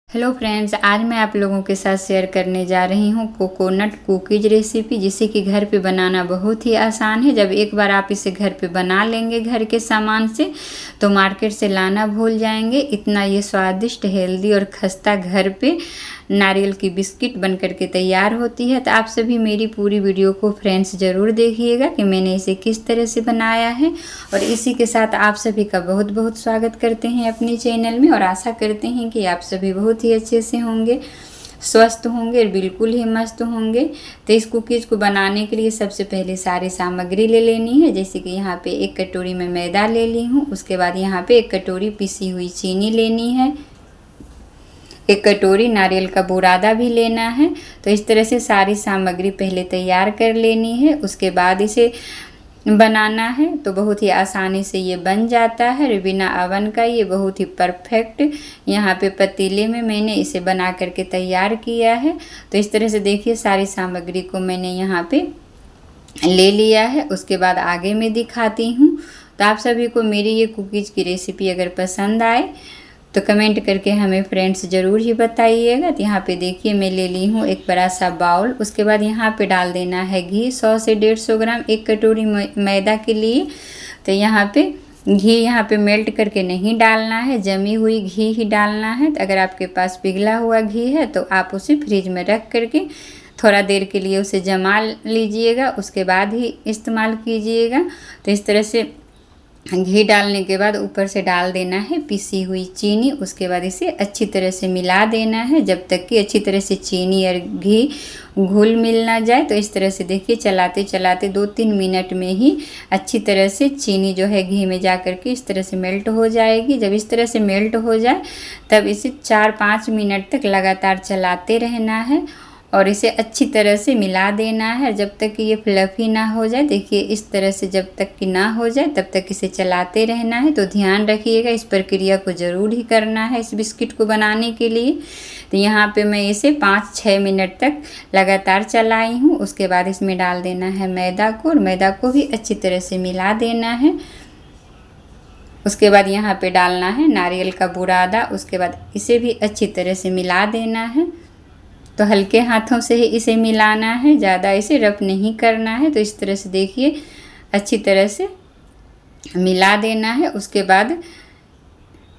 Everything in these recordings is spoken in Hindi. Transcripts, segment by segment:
हेलो फ्रेंड्स, आज मैं आप लोगों के साथ शेयर करने जा रही हूँ कोकोनट कुकीज़ रेसिपी, जिसे कि घर पे बनाना बहुत ही आसान है। जब एक बार आप इसे घर पे बना लेंगे घर के सामान से, तो मार्केट से लाना भूल जाएंगे। इतना ये स्वादिष्ट, हेल्दी और खस्ता घर पे नारियल की बिस्किट बन करके तैयार होती है। तो आप सभी मेरी पूरी वीडियो को फ्रेंड्स ज़रूर देखिएगा कि मैंने इसे किस तरह से बनाया है। और इसी के साथ आप सभी का बहुत बहुत स्वागत करते हैं अपने चैनल में, और आशा करते हैं कि आप सभी बहुत ही अच्छे से होंगे, स्वस्थ होंगे और बिल्कुल ही मस्त होंगे। तो इस कुकीज़ को बनाने के लिए सबसे पहले सारी सामग्री ले लेनी है। जैसे कि यहाँ पे 1 कटोरी में मैदा ले ली हूँ। उसके बाद यहाँ पे 1 कटोरी पिसी हुई चीनी लेनी है। 1 कटोरी नारियल का बुरादा भी लेना है। तो इस तरह से सारी सामग्री पहले तैयार कर लेनी है, उसके बाद इसे बनाना है। तो बहुत ही आसानी से ये बन जाता है, बिना अवन का। ये बहुत ही परफेक्ट यहाँ पे पतीले में मैंने इसे बना करके तैयार किया है। तो इस तरह से देखिए, सारी सामग्री को मैंने यहाँ पे ले लिया है। उसके बाद आगे मैं दिखाती हूँ। तो आप सभी को मेरी ये कुकीज़ की रेसिपी अगर पसंद आए तो कमेंट करके हमें फ्रेंड्स ज़रूर ही बताइएगा। तो यहाँ पे देखिए, मैं ले ली हूँ एक बड़ा सा बाउल। उसके बाद यहाँ पे डाल देना है घी, 100 से 150 ग्राम 1 कटोरी मैदा के लिए। तो यहाँ पे घी यहाँ पे मेल्ट करके नहीं डालना है, जमी हुई घी ही डालना है। तो अगर आपके पास पिघला हुआ घी है तो आप उसे फ्रिज में रख करके थोड़ा देर के लिए उसे जमा लीजिएगा, उसके बाद ही इस्तेमाल कीजिएगा। तो इस तरह से घी डालने के बाद ऊपर से डाल देना है पिसी हुई चीनी। उसके बाद इसे अच्छी तरह से मिला देना है, जब तक कि अच्छी तरह से चीनी और घी घुल मिल ना जाए। तो इस तरह से देखिए, चलाते चलाते 2-3 मिनट में ही अच्छी तरह से चीनी जो है घी में जा कर के इस तरह से मेल्ट हो जाएगी। जब इस तरह से मेल्ट हो जाए तब इसे 4-5 मिनट तक लगातार चलाते रहना है और इसे अच्छी तरह से मिला देना है, जब तक कि ये फ्लफ़ी ना हो जाए। देखिए, इस तरह से जब तक कि ना हो जाए तब तक इसे चलाते रहना है। तो ध्यान रखिएगा, इस प्रक्रिया को ज़रूर ही करना है इस बिस्किट को बनाने के लिए। तो यहाँ पे मैं इसे 5-6 मिनट तक लगातार चलाई हूँ। उसके बाद इसमें डाल देना है मैदा को, और मैदा को भी अच्छी तरह से मिला देना है। उसके बाद यहाँ पे डालना है नारियल का बुरादा। उसके बाद इसे भी अच्छी तरह से मिला देना है। तो हल्के हाथों से ही इसे मिलाना है, ज़्यादा इसे रफ नहीं करना है। तो इस तरह से देखिए, अच्छी तरह से मिला देना है। उसके बाद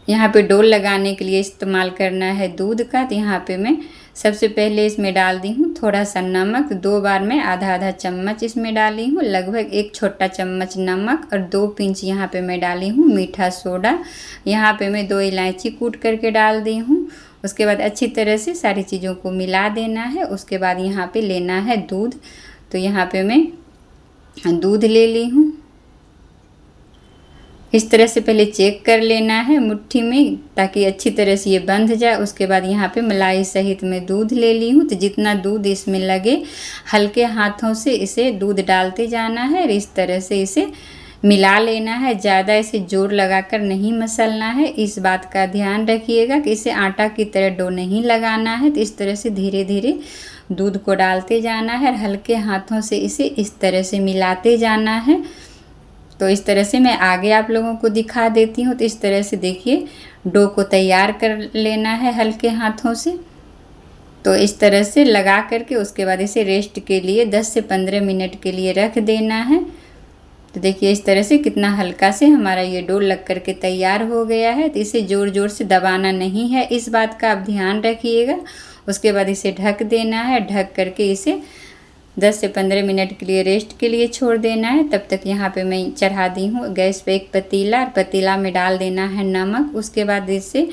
यहाँ पे डो लगाने के लिए इस्तेमाल करना है दूध का। तो यहाँ पे मैं सबसे पहले इसमें डाल दी हूँ थोड़ा सा नमक। 2 बार में आधा चम्मच इसमें डाली हूँ, लगभग 1 छोटा चम्मच नमक, और 2 पिंच यहाँ पे मैं डाली हूँ मीठा सोडा। यहाँ पे मैं 2 इलायची कूट करके डाल दी हूँ। उसके बाद अच्छी तरह से सारी चीज़ों को मिला देना है। उसके बाद यहाँ पे लेना है दूध। तो यहाँ पे मैं दूध ले ली हूँ। इस तरह से पहले चेक कर लेना है मुट्ठी में, ताकि अच्छी तरह से ये बंध जाए। उसके बाद यहाँ पे मलाई सहित मैं दूध ले ली हूँ। तो जितना दूध इसमें लगे, हल्के हाथों से इसे दूध डालते जाना है और इस तरह से इसे मिला लेना है। ज़्यादा इसे जोर लगाकर नहीं मसलना है, इस बात का ध्यान रखिएगा कि इसे आटा की तरह डो नहीं लगाना है। तो इस तरह से धीरे धीरे दूध को डालते जाना है और हल्के हाथों से इसे इस तरह से मिलाते जाना है। तो इस तरह से मैं आगे आप लोगों को दिखा देती हूँ। तो इस तरह से देखिए, डो को तैयार कर लेना है हल्के हाथों से। तो इस तरह से लगा करके उसके बाद इसे रेस्ट के लिए 10 से 15 मिनट के लिए रख देना है। तो देखिए, इस तरह से कितना हल्का से हमारा ये डो लग करके तैयार हो गया है। तो इसे ज़ोर ज़ोर से दबाना नहीं है, इस बात का आप ध्यान रखिएगा। उसके बाद इसे ढक देना है। ढक करके इसे 10 से 15 मिनट के लिए रेस्ट के लिए छोड़ देना है। तब तक यहाँ पे मैं चढ़ा दी हूँ गैस पे एक पतीला, और पतीला में डाल देना है नमक। उसके बाद इसे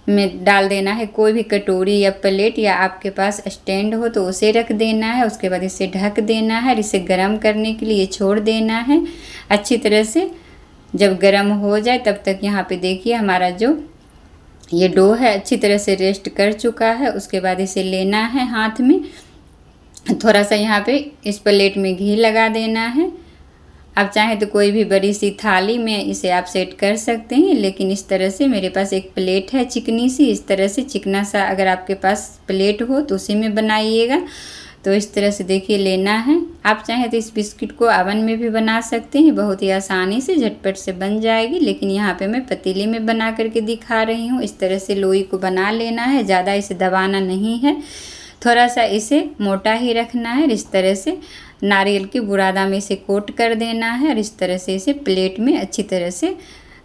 में डाल देना है कोई भी कटोरी या प्लेट, या आपके पास स्टैंड हो तो उसे रख देना है। उसके बाद इसे ढक देना है और इसे गर्म करने के लिए छोड़ देना है अच्छी तरह से। जब गर्म हो जाए तब तक यहाँ पे देखिए, हमारा जो ये डो है अच्छी तरह से रेस्ट कर चुका है। उसके बाद इसे लेना है हाथ में, थोड़ा सा यहाँ पे इस प्लेट में घी लगा देना है। आप चाहें तो कोई भी बड़ी सी थाली में इसे आप सेट कर सकते हैं, लेकिन इस तरह से मेरे पास एक प्लेट है चिकनी सी। इस तरह से चिकना सा अगर आपके पास प्लेट हो तो उसी में बनाइएगा। तो इस तरह से देखिए लेना है। आप चाहें तो इस बिस्किट को ओवन में भी बना सकते हैं, बहुत ही आसानी से झटपट से बन जाएगी, लेकिन यहाँ पे मैं पतीले में बना करके दिखा रही हूँ। इस तरह से लोई को बना लेना है, ज़्यादा इसे दबाना नहीं है, थोड़ा सा इसे मोटा ही रखना है। इस तरह से नारियल के बुरादा में इसे कोट कर देना है और इस तरह से इसे प्लेट में अच्छी तरह से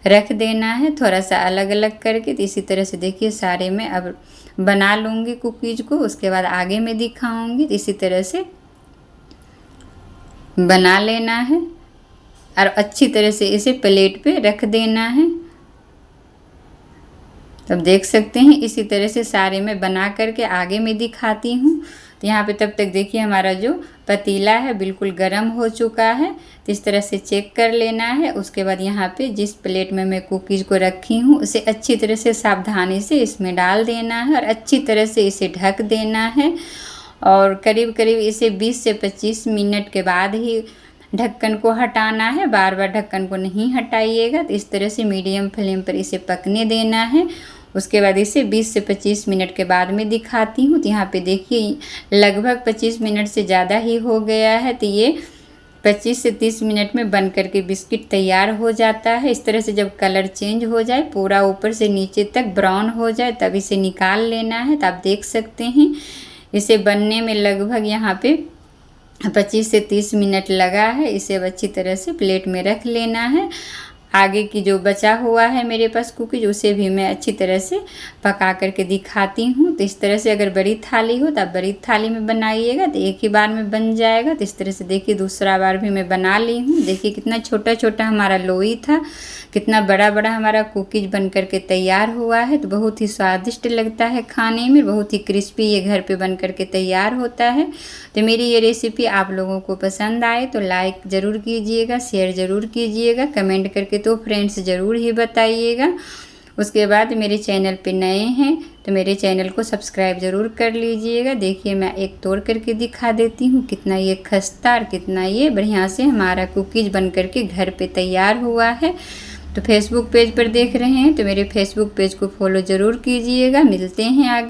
रख देना है, थोड़ा सा अलग अलग करके। तो इसी तरह से देखिए सारे में अब बना लूँगी कुकीज़ को, उसके बाद आगे में दिखाऊंगी। तो इसी तरह से बना लेना है और अच्छी तरह से इसे प्लेट पे रख देना है। तब देख सकते हैं इसी तरह से सारे में बना करके आगे में दिखाती हूँ। तो यहाँ पे तब तक देखिए हमारा जो पतीला है बिल्कुल गर्म हो चुका है, तो इस तरह से चेक कर लेना है। उसके बाद यहाँ पे जिस प्लेट में मैं कुकीज़ को रखी हूँ उसे अच्छी तरह से सावधानी से इसमें डाल देना है और अच्छी तरह से इसे ढक देना है। और करीब करीब इसे 20 से 25 मिनट के बाद ही ढक्कन को हटाना है, बार बार ढक्कन को नहीं हटाइएगा। तो इस तरह से मीडियम फ्लेम पर इसे पकने देना है। उसके बाद इसे 20 से 25 मिनट के बाद में दिखाती हूँ। तो यहाँ पे देखिए लगभग 25 मिनट से ज़्यादा ही हो गया है। तो ये 25 से 30 मिनट में बन करके बिस्किट तैयार हो जाता है। इस तरह से जब कलर चेंज हो जाए, पूरा ऊपर से नीचे तक ब्राउन हो जाए, तब इसे निकाल लेना है। तो आप देख सकते हैं इसे बनने में लगभग यहाँ पे 25 से 30 मिनट लगा है। इसे अब अच्छी तरह से प्लेट में रख लेना है। आगे की जो बचा हुआ है मेरे पास कुकीज उसे भी मैं अच्छी तरह से पका करके दिखाती हूँ। तो इस तरह से अगर बड़ी थाली हो तो आप बड़ी थाली में बनाइएगा, तो एक ही बार में बन जाएगा। तो इस तरह से देखिए दूसरा बार भी मैं बना ली हूँ। देखिए कितना छोटा छोटा हमारा लोई था, कितना बड़ा बड़ा हमारा कुकीज बन करके तैयार हुआ है। तो बहुत ही स्वादिष्ट लगता है खाने में, बहुत ही क्रिस्पी ये घर पे बन करके तैयार होता है। तो मेरी ये रेसिपी आप लोगों को पसंद आए तो लाइक ज़रूर कीजिएगा, शेयर ज़रूर कीजिएगा, कमेंट करके तो फ्रेंड्स ज़रूर ही बताइएगा। उसके बाद मेरे चैनल पे नए हैं तो मेरे चैनल को सब्सक्राइब ज़रूर कर लीजिएगा। देखिए मैं एक तोड़ करके दिखा देती हूँ, कितना ये खस्ता और कितना ये बढ़िया से हमारा कुकीज़ बन करके घर पे तैयार हुआ है। तो फेसबुक पेज पर देख रहे हैं तो मेरे फेसबुक पेज को फॉलो ज़रूर कीजिएगा। मिलते हैं आगे।